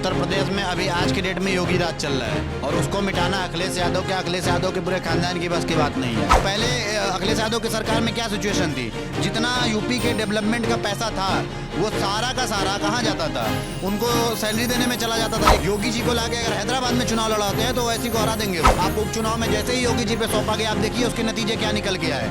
उत्तर प्रदेश में अभी आज की डेट में योगी राज चल रहा है और उसको मिटाना अखिलेश यादव के पूरे खानदान की बस की बात नहीं है। पहले अखिलेश यादव की सरकार में क्या सिचुएशन थी, जितना यूपी के डेवलपमेंट का पैसा था वो सारा का सारा कहाँ जाता था, उनको सैलरी देने में चला जाता था। योगी जी को लाके अगर हैदराबाद में चुनाव लड़ाते हैं तो ऐसी को हरा देंगे। आप उपचुनाव में जैसे ही योगी जी पे सौंपा गया, आप देखिए उसके नतीजे क्या निकल के आए,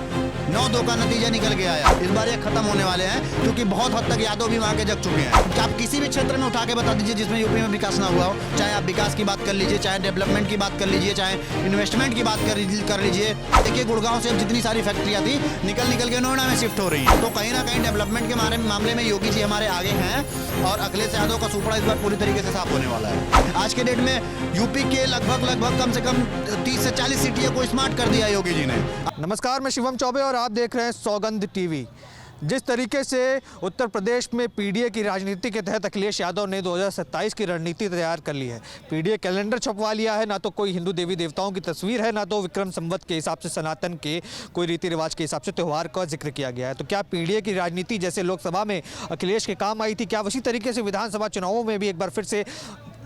9-2 का नतीजा निकल के आया। इस बार ये खत्म होने वाले हैं क्योंकि बहुत हद तक यादव भी वहाँ के जग चुके हैं। आप किसी भी क्षेत्र में उठा के बता दीजिए जिसमें यूपी में विकास ना हुआ हो, चाहे आप विकास की बात कर लीजिए, चाहे डेवलपमेंट की बात कर लीजिए, चाहे इन्वेस्टमेंट की बात कर लीजिए। देखिए गुड़गांव से अब जितनी सारी फैक्ट्रियाँ थी निकल के नोएडा में शिफ्ट हो रही है। तो कहीं ना कहीं डेवलपमेंट के मामले में योगी जी हमारे आगे हैं और अखिलेश यादव का सुपड़ा इस बार पूरी तरीके से साफ होने वाला है। आज के डेट में यूपी के लगभग कम से कम 30 से 40 सिटियों को स्मार्ट कर दिया योगी जी ने। नमस्कार, मैं शिवम चौबे और आप देख रहे हैं सौगंध टीवी। जिस तरीके से उत्तर प्रदेश में पीडीए की राजनीति के तहत अखिलेश यादव ने 2027 की रणनीति तैयार कर ली है। पीडीए कैलेंडर छपवा लिया है, ना तो कोई हिंदू देवी देवताओं की तस्वीर है, ना तो विक्रम संवत के हिसाब से सनातन के कोई रीति रिवाज के हिसाब से त्यौहार का जिक्र किया गया है। तो क्या पीडीए की राजनीति जैसे लोकसभा में अखिलेश के काम आई थी, क्या उसी तरीके से विधानसभा चुनावों में भी एक बार फिर से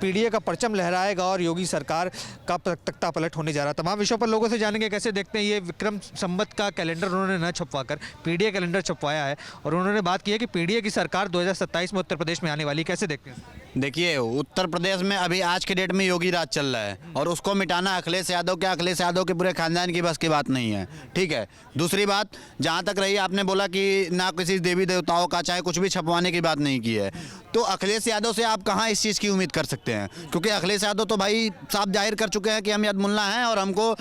पीडीए का परचम लहराएगा और योगी सरकार का तख्ता पलट होने जा रहा है? तमाम विषयों पर लोगों से जानेंगे। कैसे देखते हैं ये विक्रम संवत का कैलेंडर उन्होंने न छपवाकर पीडीए कैलेंडर छपवाया है और उन्होंने बात की है कि पीडीए की सरकार 2027 में उत्तर प्रदेश में आने वाली। कैसे देखते हैं? देखिए उत्तर प्रदेश में अभी आज के डेट में योगी राज चल रहा है और उसको मिटाना अखिलेश यादव के पूरे खानदान की बस की बात नहीं है। ठीक है। दूसरी बात, जहाँ तक रही आपने बोला कि ना किसी देवी देवताओं का चाहे कुछ भी छपवाने की बात नहीं की है, तो अखिलेश यादव से आप कहाँ इस चीज़ की उम्मीद कर सकते हैं? क्योंकि अखिलेश यादव तो भाई साफ जाहिर कर चुके हैं कि हम यदमुल्ला हैं और हमको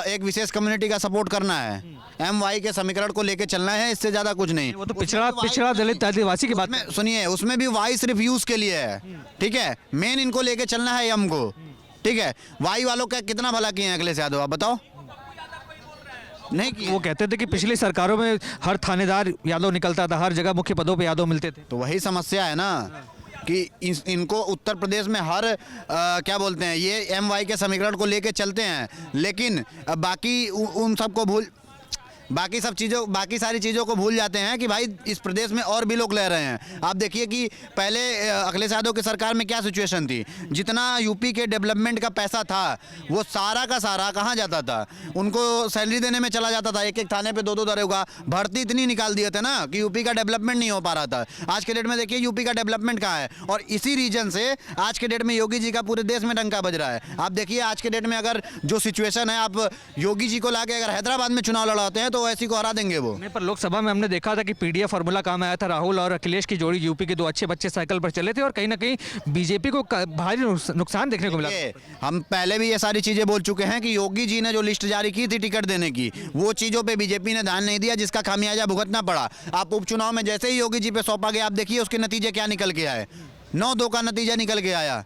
एक विशेष कम्युनिटी का सपोर्ट करना है, MY के समीकरण को लेकर चलना है, इससे ज़्यादा कुछ नहीं। वो तो पिछड़ा दलित आदिवासी की बात सुनिए, उसमें भी वाई सिर्फ यूज़ के लिए है। ठीक है, मेन इनको लेके चलना है यम को। ठीक है, वाई वालों का कितना भला किए हैं अखिलेश यादव, आप बताओ? नहीं किए। वो कहते थे कि पिछली सरकारों में हर थानेदार यादव निकलता था, हर जगह मुख्य पदों पे यादव मिलते थे। तो वही समस्या है ना कि इनको उत्तर प्रदेश में हर क्या बोलते हैं, ये MY के समीकरण को लेके चलते हैं, लेकिन बाकी उन सबको बाकी सारी चीज़ों को भूल जाते हैं कि भाई इस प्रदेश में और भी लोग रह रहे हैं। आप देखिए कि पहले अखिलेश यादव की सरकार में क्या सिचुएशन थी, जितना यूपी के डेवलपमेंट का पैसा था वो सारा का सारा कहाँ जाता था, उनको सैलरी देने में चला जाता था। एक थाने पे 2 दरोगा, भर्ती इतनी निकाल दिए थे ना कि यूपी का डेवलपमेंट नहीं हो पा रहा था। आज के डेट में देखिए यूपी का डेवलपमेंट कहाँ है और इसी रीजन से आज के डेट में योगी जी का पूरे देश में डंका बज रहा है। आप देखिए आज के डेट में अगर जो सिचुएशन है, आप योगी जी को लाके अगर हैदराबाद में चुनाव लड़ाते हैं तो ऐसी को हरा देंगे वो। नहीं, पर लोकसभा में हमने देखा था कि पीडीए फार्मूला काम आया था। राहुल और अखिलेश की जोड़ी, यूपी के 2 अच्छे बच्चे साइकिल पर चले थे और कहीं ना कहीं बीजेपी को भारी नुकसान देखने को मिला। हम पहले भी ये सारी चीजें बोल चुके हैं कि योगी जी ने जो लिस्ट जारी की थी टिकट देने की, वो चीजों पे बीजेपी ने ध्यान नहीं दिया, जिसका खामियाजा भुगतना पड़ा। आप उपचुनाव में जैसे ही योगी जी पे सौंपा गया, आप देखिए उसके नतीजे क्या निकल के आए, 9-2 का नतीजा निकल के आया।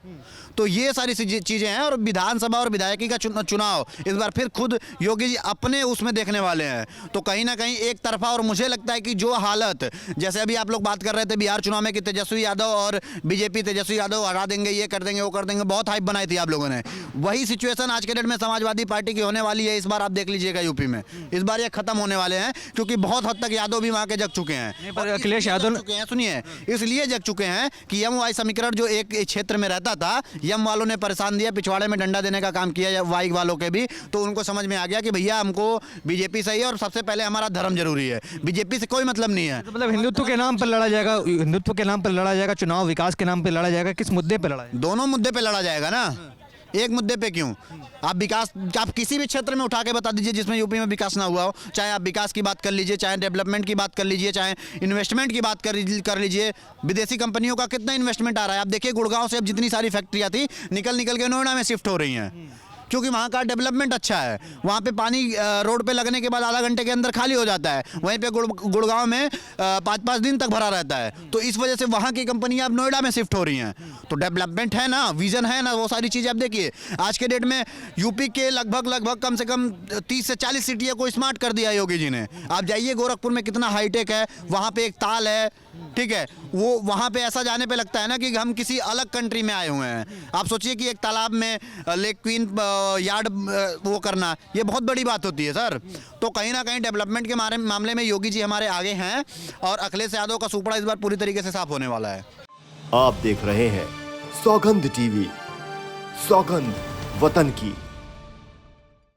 तो ये सारी चीज़ें हैं और विधानसभा और विधायकी का चुनाव इस बार फिर खुद योगी जी अपने उसमें देखने वाले हैं। तो कहीं ना कहीं एक तरफा, और मुझे लगता है कि जो हालत, जैसे अभी आप लोग बात कर रहे थे बिहार चुनाव में कि तेजस्वी यादव और बीजेपी तेजस्वी यादव हरा देंगे, ये कर देंगे, वो कर देंगे, बहुत हाइप बनाई थी आप लोगों ने। वही सिचुएशन आज के डेट में समाजवादी पार्टी की होने वाली है। इस बार आप देख लीजिएगा यूपी में इस बार ये खत्म होने वाले हैं क्योंकि बहुत हद तक यादव भी वहाँ के जग चुके हैं। अखिलेश यादव सुनिए, इसलिए जग चुके हैं कि MY समीकरण जो एक क्षेत्र में रहता था, यम वालों ने परेशान दिया, पिछवाड़े में डंडा देने का काम किया वाई वालों के भी, तो उनको समझ में आ गया कि भैया हमको बीजेपी सही है और सबसे पहले हमारा धर्म जरूरी है, बीजेपी से कोई मतलब नहीं है। तो मतलब हिंदुत्व के नाम पर लड़ा जाएगा, हिंदुत्व के नाम पर लड़ा जाएगा चुनाव, विकास के नाम पर लड़ा जाएगा, किस मुद्दे पर लड़ा जाएगा? दोनों मुद्दे पे लड़ा जाएगा ना, एक मुद्दे पे क्यों? आप किसी भी क्षेत्र में उठा के बता दीजिए जिसमें यूपी में विकास ना हुआ हो, चाहे आप विकास की बात कर लीजिए, चाहे डेवलपमेंट की बात कर लीजिए, चाहे इन्वेस्टमेंट की बात कर लीजिए। विदेशी कंपनियों का कितना इन्वेस्टमेंट आ रहा है। आप देखिए गुड़गांव से अब जितनी सारी फैक्ट्रियाँ थी निकल के नोएडा में शिफ्ट हो रही हैं क्योंकि वहाँ का डेवलपमेंट अच्छा है। वहाँ पे पानी रोड पे लगने के बाद आधा घंटे के अंदर खाली हो जाता है, वहीं पे गुड़गांव में 5-5 दिन तक भरा रहता है। तो इस वजह से वहाँ की कंपनियाँ अब नोएडा में शिफ्ट हो रही हैं। तो डेवलपमेंट है ना, विजन है ना, वो सारी चीज़ें आप देखिए। आज के डेट में यूपी के लगभग कम से कम 30 से 40 सिटियों को स्मार्ट कर दिया योगी जी ने। आप जाइए गोरखपुर में कितना हाईटेक है, वहाँ पे एक ताल है, ठीक है, वो वहाँ पे ऐसा जाने पे लगता है ना कि हम किसी अलग कंट्री में आए हुए हैं। आप सोचिए कि एक तालाब में लेक क्वीन यार्ड वो करना, ये बहुत बड़ी बात होती है सर। तो कहीं ना कहीं डेवलपमेंट के मामले में योगी जी हमारे आगे हैं और अखिलेश यादव का सुपड़ा इस बार पूरी तरीके से साफ होने वाला है। आप देख रहे हैं सौगंध टीवी, सौगंध वतन की।